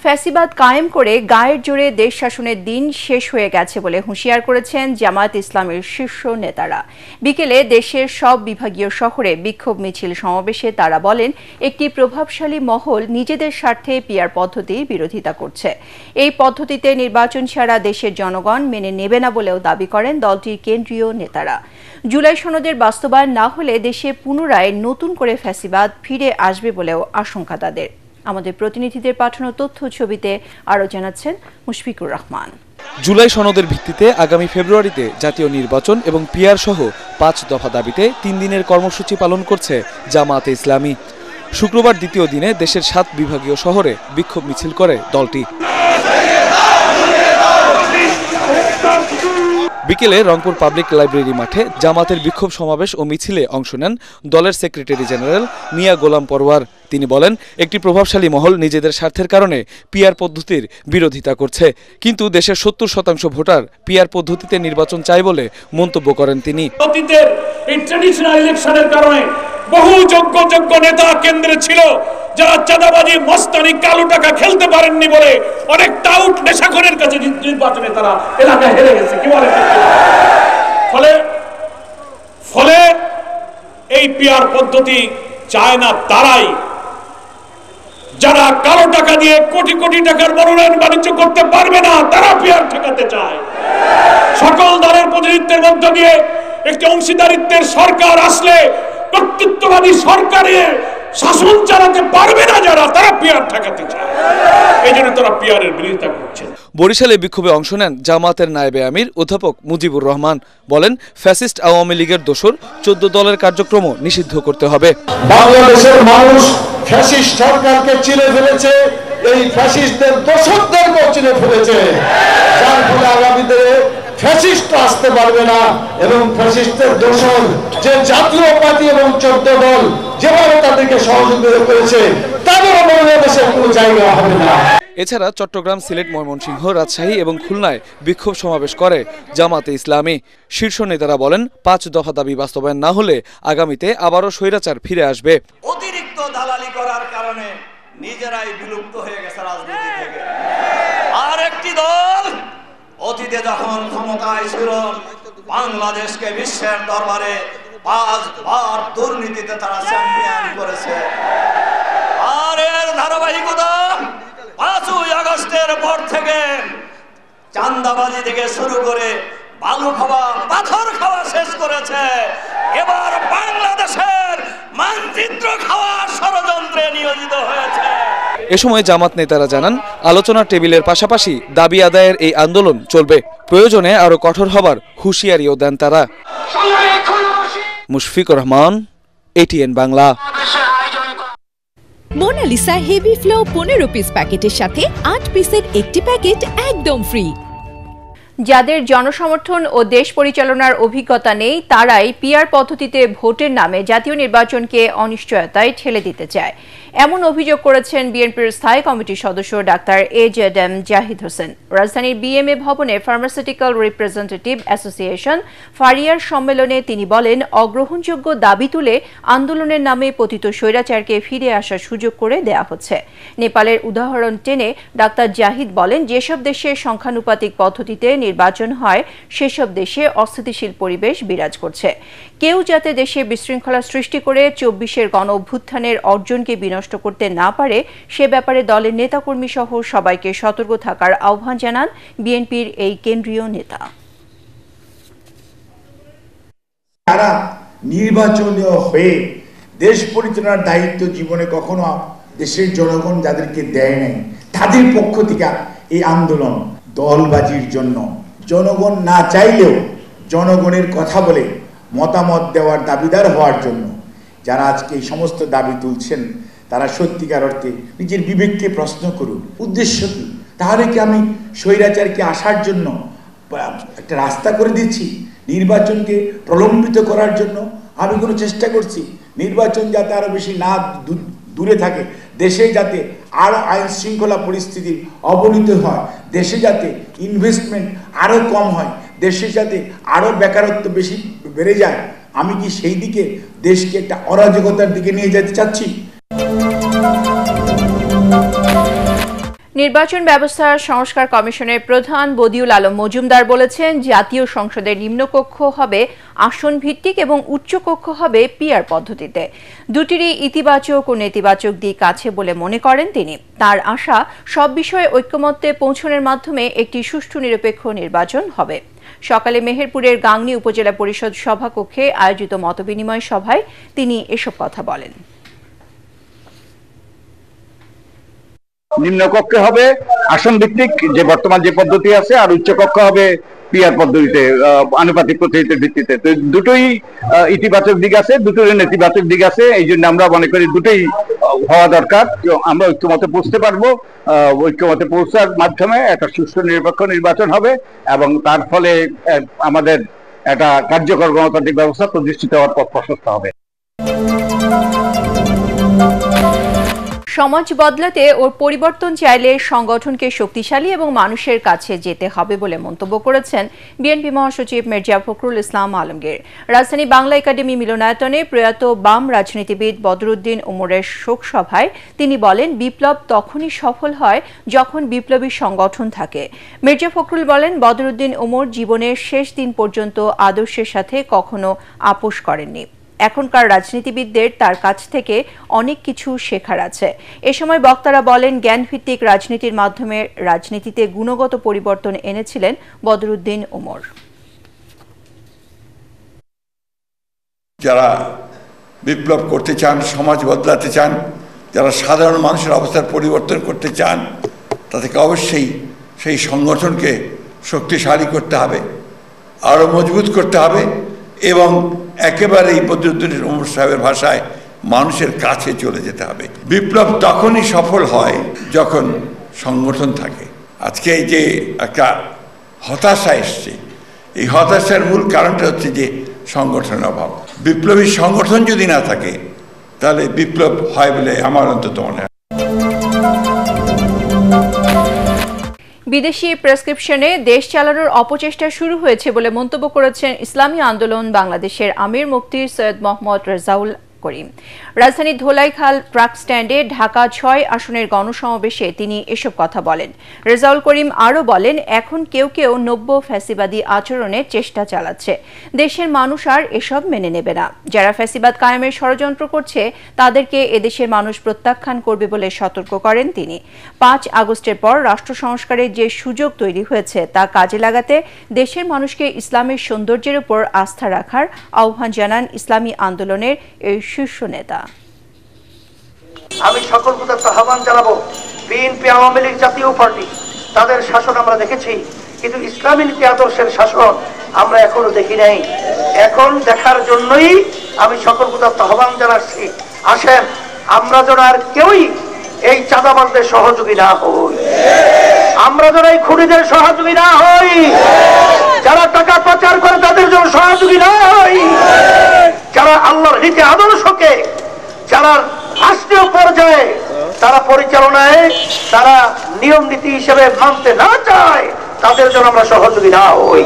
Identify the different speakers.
Speaker 1: ফ্যাসিবাদ কায়েম করে গায়ের জোরে দেশ শাসনের দিন শেষ হয়ে গেছে বলে হুঁশিয়ার করেছেন জামায়াত ইসলামের শীর্ষ নেতারা। বিকেলে দেশের সব বিভাগীয় শহরে বিক্ষোভ মিছিল সমাবেশে তারা বলেন, একটি প্রভাবশালী মহল নিজেদের স্বার্থে পিআর পদ্ধতির বিরোধিতা করছে। এই পদ্ধতিতে নির্বাচন ছাড়া দেশের জনগণ মেনে নেবে না বলেও দাবি করেন দলটির কেন্দ্রীয় নেতারা। জুলাই সনদের বাস্তবায়ন না হলে দেশে পুনরায় নতুন করে ফ্যাসিবাদ ফিরে আসবে বলেও আশঙ্কা তাদের। আমাদের প্রতিনিধিদের পাঠানো তথ্য ছবিতে আরও জানাচ্ছেন মুশফিকুর রহমান।
Speaker 2: জুলাই সনদের ভিত্তিতে আগামী ফেব্রুয়ারিতে জাতীয় নির্বাচন এবং পিআর সহ 5 দফা দাবিতে 3 দিনের কর্মসূচি পালন করছে জামায়াতে ইসলামী। শুক্রবার দ্বিতীয় দিনে দেশের 7 বিভাগীয় শহরে বিক্ষোভ মিছিল করে দলটি। বিকেলে রংপুর পাবলিক লাইব্রেরি মাঠে জামাতের বিক্ষোভ সমাবেশ ও মিছিলে অংশ নেন দলের সেক্রেটারি জেনারেল মিয়া গোলাম পরওয়ার। তিনি বলেন, একটি প্রভাবশালী মহল নিজেদের স্বার্থের কারণে পিআর পদ্ধতির বিরোধিতা করছে, কিন্তু দেশের 70% ভোটার পিআর পদ্ধতিতে নির্বাচন চায় বলে মন্তব্য করেন তিনি।
Speaker 3: অতীতের এই ট্র্যাডিশনাল ইলেকশনের কারণে বহু যোগ্য নেতা কেন্দ্রে ছিল, যারা চাঁদাবাজি মস্তানি কালো টাকা খেলতে পারেননি বলে অনেক টাউট নেশাখোরের কাছে নির্বাচনে তারা এলাকায় হেরে গেছে। কি বলে? ফলে এই পিআর পদ্ধতি চায় না তারাই, যারা কালো টাকা দিয়ে কোটি কোটি টাকার মনোনয়ন বাণিজ্য করতে পারবে না, তারা পিআর ঠেকাতে চায়। সকল দলের প্রতিনিধিত্বের মধ্য দিয়ে একটি অংশীদারিত্বের সরকার আসলে কর্তৃত্ববাদী সরকারের শাসন চালাতে পারবে না যারা, তারা পিআর ঠেকাতে চায়। এই জন্য তারা পিআরের বিরোধিতা করছে।
Speaker 2: বরিশালে বিক্ষোভে অংশ নেন জামায়াতের নায়েবে আমির অধ্যাপক মুজিবুর রহমান। বলেন, ফ্যাসিস্ট আওয়ামী লীগের দোসর 14 দলের কার্যক্রম নিষিদ্ধ করতে হবে।
Speaker 4: বাংলাদেশের মানুষ ফ্যাসিস্ট সরকারকে চিনে ফেলেছে, এই ফ্যাসিস্টদের দোসরদেরকেও চিনে ফেলেছে, যার ফলে আগামী দিনে ফ্যাসিস্ট আসতে পারবে না। এবং ফ্যাসিস্টদের দোসর যে জাতীয় পার্টি এবং 14 দল যেভাবে তাদেরকে সহযোগিতা করেছে, তাদেরও বাংলাদেশের কোনো জায়গা হবে না।
Speaker 2: এছাড়া চট্টগ্রাম, সিলেট, ময়মনসিংহ, রাজশাহী এবং খুলনায় বিক্ষোভ সমাবেশ করে জামায়াতে ইসলামী। শীর্ষ নেতারা বলেন, 5 দফা দাবি বাস্তবায়ন না হলে আগামীতে আবারও স্বৈরাচার ফিরে আসবে।
Speaker 5: অতিরিক্ত দালালি করার কারণে নিজেরাই বিলুপ্ত হয়ে গেছে রাজনীতি থেকে। আর একটি দল অতীতে যখন ক্ষমতায় ছিল, বাংলাদেশকে বিশ্বের দরবারে 5 বার দুর্নীতিতে তারা চ্যাম্পিয়ন করেছে। আর এর ধারাবাহিকতা 5ই আগস্টের পর থেকে চাঁদাবাজি থেকে শুরু করে বালু খাওয়া, পাথর খাওয়া শেষ করেছে। এবার বাংলাদেশের মানচিত্র খাওয়ার ষড়যন্ত্রে নিয়োজিত হয়েছে।
Speaker 2: এ সময় জামাত নেতারা জানান, আলোচনার টেবিলের পাশাপাশি দাবি আদায়ের এই আন্দোলন চলবে। প্রয়োজনে আরো কঠোর হবার হুঁশিয়ারিও দেন তারা। Mushfiqur Rahman, ATN Bangla.
Speaker 6: Monalisa heavy flow 15 piece প্যাকেটের সাথে 8 পিসের একটি প্যাকেট একদম ফ্রি।
Speaker 1: যাদের জনসমর্থন ও দেশ পরিচালনার অভিজ্ঞতা নেই, তারাই পিআর পদ্ধতিতে ভোটের নামে জাতীয় নির্বাচনকে অনিশ্চয়তায় ঠেলে দিতে চায়, এমন অভিযোগ করেছেন বিএনপির স্থায়ী কমিটির সদস্য ডাক্তার AJM জাহিদ হোসেন। রাজধানীর BMA ভবনে ফার্মাসিউটিক্যাল রিপ্রেজেন্টেটিভ অ্যাসোসিয়েশন ফারিয়ার সম্মেলনে তিনি বলেন, অগ্রহণযোগ্য দাবি তুলে আন্দোলনের নামে পতিত স্বৈরাচারকে ফিরে আসার সুযোগ করে দেয়া হচ্ছে। নেপালের উদাহরণ টেনে ডাক্তার জাহিদ বলেন, যেসব দেশে সংখ্যানুপাতিক পদ্ধতিতে নির্বাচন হয়, সেসব দেশে অস্থিতিশীল পরিবেশ বিরাজ করছে। কেউ যাতে দেশে বিশৃঙ্খলা সৃষ্টি করে 24-এর গণ অভ্যুত্থানের অর্জনকে বিনষ্ট করতে না পারে, সে ব্যাপারে দলের নেতাকর্মী সহ সবাইকে সতর্ক থাকার আহ্বান জানান বিএনপির এই কেন্দ্রীয় নেতা।
Speaker 7: তারা নির্বাচনীয় হয়ে দেশ পরিচালনার দায়িত্ব জীবনে কখনো দেশের জনগণ যাদেরকে দেয় নাই, তাদের পক্ষ থেকে এই আন্দোলন দলবাজির জন্য, জনগণ না চাইলেও জনগণের কথা বলে মতামত দেওয়ার দাবিদার হওয়ার জন্য যারা আজকে এই সমস্ত দাবি তুলছেন, তারা সত্যিকার অর্থে নিজের বিবেককে প্রশ্ন করুন, উদ্দেশ্য কি? তাহলে কি আমি স্বৈরাচারকে আসার জন্য একটা রাস্তা করে দিচ্ছি? নির্বাচনকে প্রলম্বিত করার জন্য আমি কোনো চেষ্টা করছি? নির্বাচন যাতে আরো বেশি না দূরে থাকে, দেশে যাতে আরো আইন শৃঙ্খলা পরিস্থিতির অবনতি হয়, দেশে যাতে ইনভেস্টমেন্ট আরো কম হয়, দেশে যাতে আরো বেকারত্ব বেশি বেড়ে যায়, আমি কি সেই দিকে দেশকে একটা অরাজকতার দিকে নিয়ে যেতে চাচ্ছি?
Speaker 1: নির্বাচন ব্যবস্থা সংস্কার কমিশনের প্রধান বদিউল আলম মজুমদার বলেছেন, জাতীয় সংসদের নিম্নকক্ষ হবে আসন ভিত্তিক এবং উচ্চকক্ষ হবে পিআর পদ্ধতিতে। দুটিরই ইতিবাচক ও নেতিবাচক দিক আছে বলে মনে করেন তিনি। তার আশা, সব বিষয়ে ঐক্যমত্যে পৌঁছানোর মাধ্যমে একটি সুষ্ঠু নিরপেক্ষ নির্বাচন হবে। সকালে মেহেরপুরের গাংনী উপজেলা পরিষদ সভাকক্ষে আয়োজিত মতবিনিময় সভায় তিনি এসব কথা বলেন।
Speaker 8: নিম্নকক্ষে হবে আসন ভিত্তিক যে বর্তমান যে পদ্ধতি আছে, আর উচ্চকক্ষ হবে পিআর পদ্ধতিতে, আনুপাতিক পদ্ধতির ভিত্তিতে। তো দুটোই ইতিবাচক দিক আছে, দুটোরই নেতিবাচক দিক আছে। এই জন্য আমরা মনে করি দুটোই হওয়া দরকার। আমরা ঐক্যমতে পৌঁছতে পারবো, ঐক্যমতে পৌঁছার মাধ্যমে একটা সুষ্ঠু নিরপেক্ষ নির্বাচন হবে এবং তার ফলে আমাদের একটা কার্যকর গণতান্ত্রিক ব্যবস্থা প্রতিষ্ঠিত হওয়ার পথ প্রশস্ত হবে।
Speaker 1: সমাজ বদলাতে ও পরিবর্তন চাইলে সংগঠনকে শক্তিশালী এবং মানুষের কাছে যেতে হবে বলে মন্তব্য করেছেন বিএনপি মহাসচিব মির্জা ফখরুল ইসলাম আলমগীর। রাজধানী বাংলা একাডেমি মিলনায়তনে প্রয়াত বাম রাজনীতিবিদ বদরুদ্দিন ওমরের শোক সভায় তিনি বলেন, বিপ্লব তখনই সফল হয় যখন বিপ্লবী সংগঠন থাকে। মির্জা ফখরুল বলেন, বদরুদ্দিন ওমর জীবনের শেষ দিন পর্যন্ত আদর্শের সাথে কখনো আপোষ করেননি। এখনকার রাজনীতিবিদদের তার কাছ থেকে অনেক কিছু শেখার আছে। এ সময় বক্তারা বলেন, জ্ঞানভিত্তিক রাজনীতির মাধ্যমে রাজনীতিতে গুণগত পরিবর্তন এনেছিলেন বদরুদ্দিন ওমর।
Speaker 9: যারা বিপ্লব করতে চান, সমাজ বদলাতে চান, যারা সাধারণ মানুষের অবস্থার পরিবর্তন করতে চান, তাদেরকে অবশ্যই সেই সংগঠনকে শক্তিশালী করতে হবে, আরও মজবুত করতে হবে এবং একেবারেই বদরুদ্দিন ওমর সাহেবের ভাষায় মানুষের কাছে চলে যেতে হবে। বিপ্লব তখনই সফল হয় যখন সংগঠন থাকে। আজকে এই যে একটা হতাশা এসছে, এই হতাশার মূল কারণটা হচ্ছে যে সংগঠনের অভাব। বিপ্লবী সংগঠন যদি না থাকে তাহলে বিপ্লব হয় বলে আমার অন্তত মনে হয়।
Speaker 1: বিদেশি প্রেসক্রিপশনে দেশ চালানোর অপচেষ্টা শুরু হয়েছে বলে মন্তব্য করেছেন ইসলামী আন্দোলন বাংলাদেশের আমির মুফতি সৈয়দ মোহাম্মদ রেজাউল করিম। রাজধানীর ধোলাইখাল ট্রাক স্ট্যান্ডে ঢাকা ৬ আসনের গণসমাবেশে তিনি এসব কথা বলেন। রেজাউল করিম আরও বলেন, এখন কেউ কেউ নব্য ফ্যাসিবাদী আচরণের চেষ্টা চালাচ্ছে। দেশের মানুষ আর এসব মেনে নেবে না। যারা ফ্যাসিবাদ কায়েমের ষড়যন্ত্র করছে তাদেরকে এদেশের মানুষ প্রত্যাখ্যান করবে বলে সতর্ক করেন তিনি। ৫ আগস্টের পর রাষ্ট্র সংস্কারের যে সুযোগ তৈরি হয়েছে তা কাজে লাগাতে দেশের মানুষকে ইসলামের সৌন্দর্যের উপর আস্থা রাখার আহ্বান জানান ইসলামী আন্দোলনের এই শীর্ষ নেতা।
Speaker 10: আমি সকল প্রতি আহ্বান জানাবো, বিএনপি, আওয়ামী লীগ, জাতীয় পার্টি, তাদের শাসন আমরা দেখেছি, কিন্তু ইসলামী নীতি আদর্শের শাসন আমরা এখনো দেখি নাই। এখন দেখার জন্যই আমি সকল প্রতি আহ্বান জানাচ্ছি, আসেন আমরা যেন আর কেউই এই চাঁদাবাজদের সহযোগী না হই, আমরা যেন এই খুনিদের সহযোগী না হই, যারা টাকা পাচার করে তাদের জন্য সহযোগী না হই, যারা আল্লাহর নীতি আদর্শকে যারা রাষ্ট্রীয় পর্যায়ে তারা পরিচালনায় তারা নিয়ম নীতি হিসেবে মানতে না চায়, তাদের জন্য আমরা সহযোগী না হই।